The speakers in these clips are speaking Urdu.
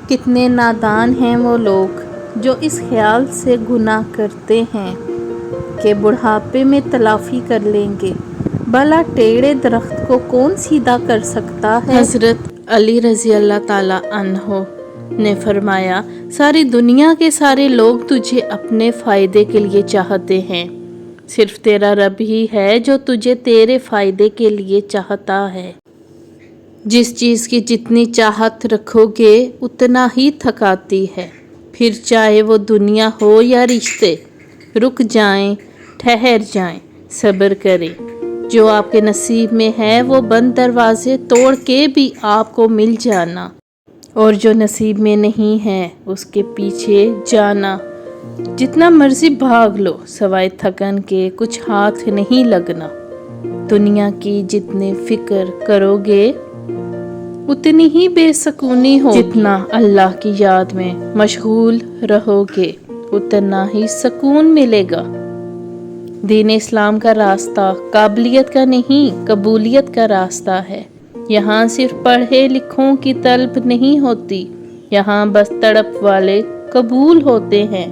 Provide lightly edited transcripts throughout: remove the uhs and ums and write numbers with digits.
کتنے نادان ہیں وہ لوگ جو اس خیال سے گناہ کرتے ہیں کہ بڑھاپے میں تلافی کر لیں گے۔ بھلا ٹیڑھے درخت کو کون سیدھا کر سکتا ہے؟ حضرت علی رضی اللہ تعالیٰ عنہ نے فرمایا، ساری دنیا کے سارے لوگ تجھے اپنے فائدے کے لیے چاہتے ہیں، صرف تیرا رب ہی ہے جو تجھے تیرے فائدے کے لیے چاہتا ہے۔ جس چیز کی جتنی چاہت رکھو گے اتنا ہی تھکاتی ہے، پھر چاہے وہ دنیا ہو یا رشتے، رک جائیں، ٹھہر جائیں، صبر کریں۔ جو آپ کے نصیب میں ہے وہ بند دروازے توڑ کے بھی آپ کو مل جانا، اور جو نصیب میں نہیں ہے اس کے پیچھے جانا۔ جتنا مرضی بھاگ لو سوائے تھکن کے کچھ ہاتھ نہیں لگنا۔ دنیا کی جتنی فکر کرو گے اتنی ہی بے سکونی ہوگی، جتنا اللہ کی یاد میں مشغول رہو گے اتنا ہی سکون ملے گا۔ دین اسلام کا راستہ قابلیت کا نہیں قبولیت کا راستہ ہے۔ یہاں صرف پڑھے لکھوں کی طلب نہیں ہوتی، یہاں بس تڑپ والے قبول ہوتے ہیں۔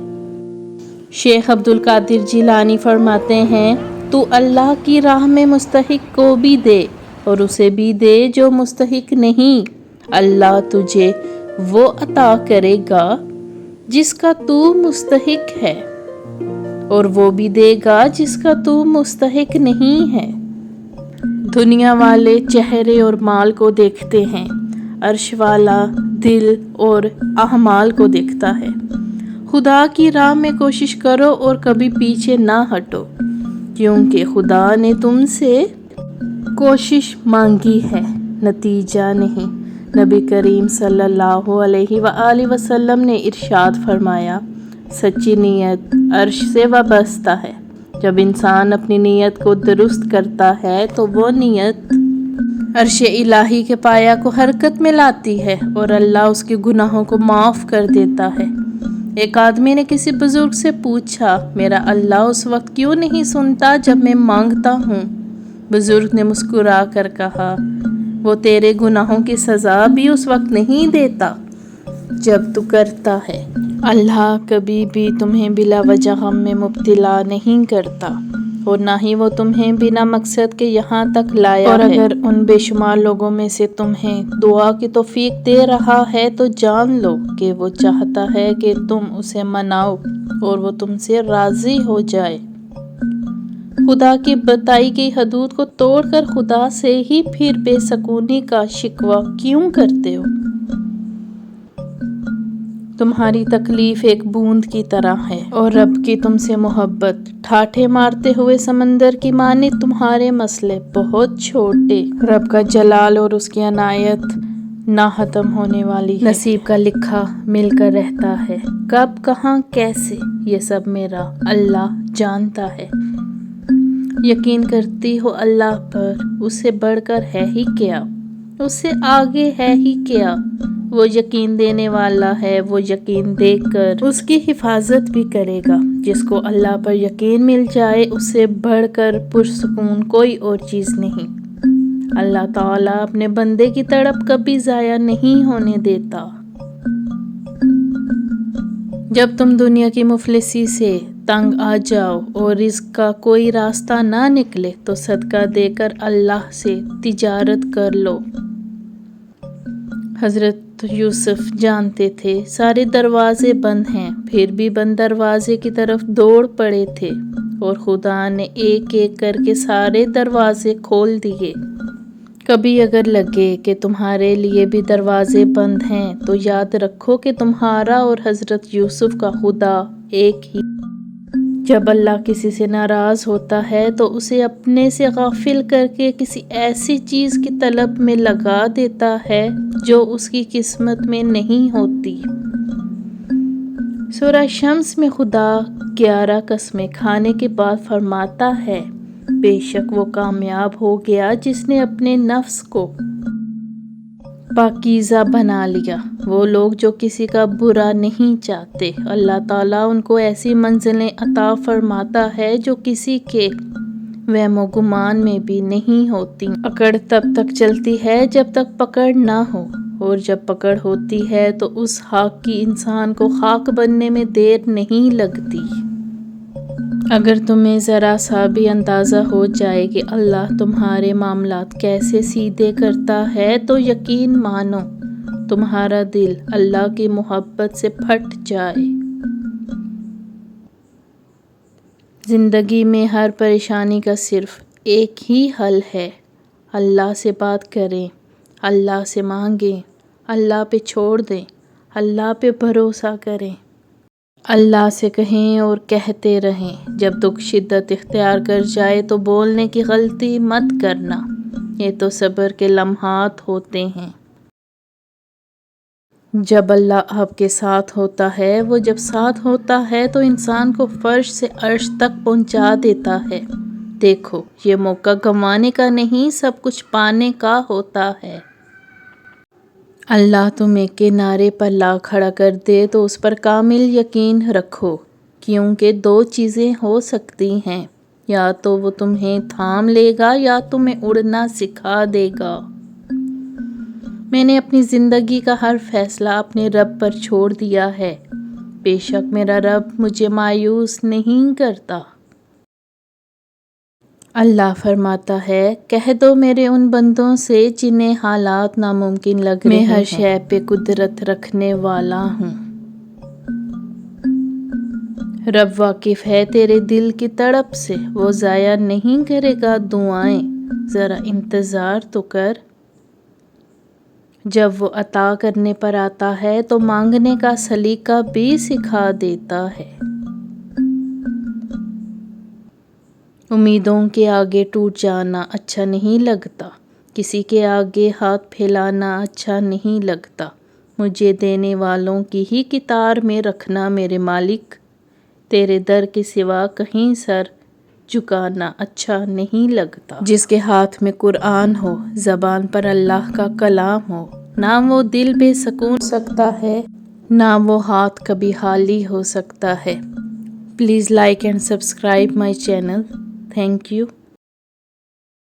شیخ عبد القادر جیلانی فرماتے ہیں، تو اللہ کی راہ میں مستحق کو بھی دے اور اسے بھی دے جو مستحق نہیں، اللہ تجھے وہ عطا کرے گا جس کا تو مستحق ہے، اور وہ بھی دے گا جس کا تو مستحق نہیں ہے۔ دنیا والے چہرے اور مال کو دیکھتے ہیں، عرش والا دل اور اعمال کو دیکھتا ہے۔ خدا کی راہ میں کوشش کرو اور کبھی پیچھے نہ ہٹو، کیونکہ خدا نے تم سے کوشش مانگی ہے، نتیجہ نہیں۔ نبی کریم صلی اللہ علیہ وآلہ وسلم نے ارشاد فرمایا، سچی نیت عرش سے وابستہ ہے۔ جب انسان اپنی نیت کو درست کرتا ہے تو وہ نیت عرش الہی کے پایہ کو حرکت میں لاتی ہے اور اللہ اس کے گناہوں کو معاف کر دیتا ہے۔ ایک آدمی نے کسی بزرگ سے پوچھا، میرا اللہ اس وقت کیوں نہیں سنتا جب میں مانگتا ہوں؟ بزرگ نے مسکرا کر کہا، وہ تیرے گناہوں کی سزا بھی اس وقت نہیں دیتا جب تو کرتا ہے۔ اللہ کبھی بھی تمہیں بلا وجہ غم میں مبتلا نہیں کرتا، اور نہ ہی وہ تمہیں بنا مقصد کے یہاں تک لایا ہے۔ اور اگر ان بے شمار لوگوں میں سے تمہیں دعا کی توفیق دے رہا ہے تو جان لو کہ وہ چاہتا ہے کہ تم اسے مناؤ اور وہ تم سے راضی ہو جائے۔ خدا کی بتائی گئی حدود کو توڑ کر خدا سے ہی پھر بے سکونی کا شکوہ کیوں کرتے ہو؟ تمہاری تکلیف ایک بوند کی طرح ہے اور رب کی تم سے محبت ٹھاٹھے مارتے ہوئے سمندر کی مانند۔ تمہارے مسئلے بہت چھوٹے، رب کا جلال اور اس کی عنایت نہ ختم ہونے والی ہے۔ نصیب کا لکھا مل کر رہتا ہے، کب کہاں کیسے یہ سب میرا اللہ جانتا ہے۔ یقین کرتی ہو اللہ پر، اس سے بڑھ کر ہے ہی کیا، اس سے آگے ہے ہی کیا۔ وہ یقین دینے والا ہے، وہ یقین دے کر اس کی حفاظت بھی کرے گا۔ جس کو اللہ پر یقین مل جائے اس سے بڑھ کر پرسکون کوئی اور چیز نہیں۔ اللہ تعالیٰ اپنے بندے کی تڑپ کبھی ضائع نہیں ہونے دیتا۔ جب تم دنیا کی مفلسی سے تنگ آ جاؤ اور رزق کا کوئی راستہ نہ نکلے تو صدقہ دے کر اللہ سے تجارت کر لو۔ حضرت یوسف جانتے تھے سارے دروازے بند ہیں، پھر بھی بند دروازے کی طرف دوڑ پڑے تھے، اور خدا نے ایک ایک کر کے سارے دروازے کھول دیے۔ کبھی اگر لگے کہ تمہارے لیے بھی دروازے بند ہیں تو یاد رکھو کہ تمہارا اور حضرت یوسف کا خدا ایک ہی۔ جب اللہ کسی سے ناراض ہوتا ہے تو اسے اپنے سے غافل کر کے کسی ایسی چیز کی طلب میں لگا دیتا ہے جو اس کی قسمت میں نہیں ہوتی۔ سورہ شمس میں خدا 11 قسمیں کھانے کے بعد فرماتا ہے، بے شک وہ کامیاب ہو گیا جس نے اپنے نفس کو پاکیزہ بنا لیا۔ وہ لوگ جو کسی کا برا نہیں چاہتے، اللہ تعالیٰ ان کو ایسی منزلیں عطا فرماتا ہے جو کسی کے وہم و گمان میں بھی نہیں ہوتی۔ اکڑ تب تک چلتی ہے جب تک پکڑ نہ ہو، اور جب پکڑ ہوتی ہے تو اس خاک کی انسان کو خاک بننے میں دیر نہیں لگتی۔ اگر تمہیں ذرا سا بھی اندازہ ہو جائے کہ اللہ تمہارے معاملات کیسے سیدھے کرتا ہے تو یقین مانو تمہارا دل اللہ کی محبت سے پھٹ جائے۔ زندگی میں ہر پریشانی کا صرف ایک ہی حل ہے، اللہ سے بات کریں، اللہ سے مانگیں، اللہ پہ چھوڑ دیں، اللہ پہ بھروسہ کریں، اللہ سے کہیں اور کہتے رہیں۔ جب دکھ شدت اختیار کر جائے تو بولنے کی غلطی مت کرنا، یہ تو صبر کے لمحات ہوتے ہیں۔ جب اللہ آپ کے ساتھ ہوتا ہے، وہ جب ساتھ ہوتا ہے تو انسان کو فرش سے عرش تک پہنچا دیتا ہے۔ دیکھو، یہ موقع گنوانے کا نہیں، سب کچھ پانے کا ہوتا ہے۔ اللہ تمہیں کنارے پر لا کھڑا کر دے تو اس پر کامل یقین رکھو، کیونکہ دو چیزیں ہو سکتی ہیں، یا تو وہ تمہیں تھام لے گا یا تمہیں اڑنا سکھا دے گا۔ میں نے اپنی زندگی کا ہر فیصلہ اپنے رب پر چھوڑ دیا ہے، بے شک میرا رب مجھے مایوس نہیں کرتا۔ اللہ فرماتا ہے، کہہ دو میرے ان بندوں سے جنہیں حالات ناممکن لگ رہے ہیں، میں ہر شے پہ قدرت رکھنے والا ہوں۔ رب واقف ہے تیرے دل کی تڑپ سے، وہ ضائع نہیں کرے گا دعائیں، ذرا انتظار تو کر۔ جب وہ عطا کرنے پر آتا ہے تو مانگنے کا سلیقہ بھی سکھا دیتا ہے۔ امیدوں کے آگے ٹوٹ جانا اچھا نہیں لگتا، کسی کے آگے ہاتھ پھیلانا اچھا نہیں لگتا، مجھے دینے والوں کی ہی قطار میں رکھنا میرے مالک، تیرے در کے سوا کہیں سر جھکانا اچھا نہیں لگتا۔ جس کے ہاتھ میں قرآن ہو، زبان پر اللہ کا کلام ہو، نہ وہ دل بے سکون ہو سکتا ہے، نہ وہ ہاتھ کبھی خالی ہو سکتا ہے۔ Please like and subscribe my channel. Thank you.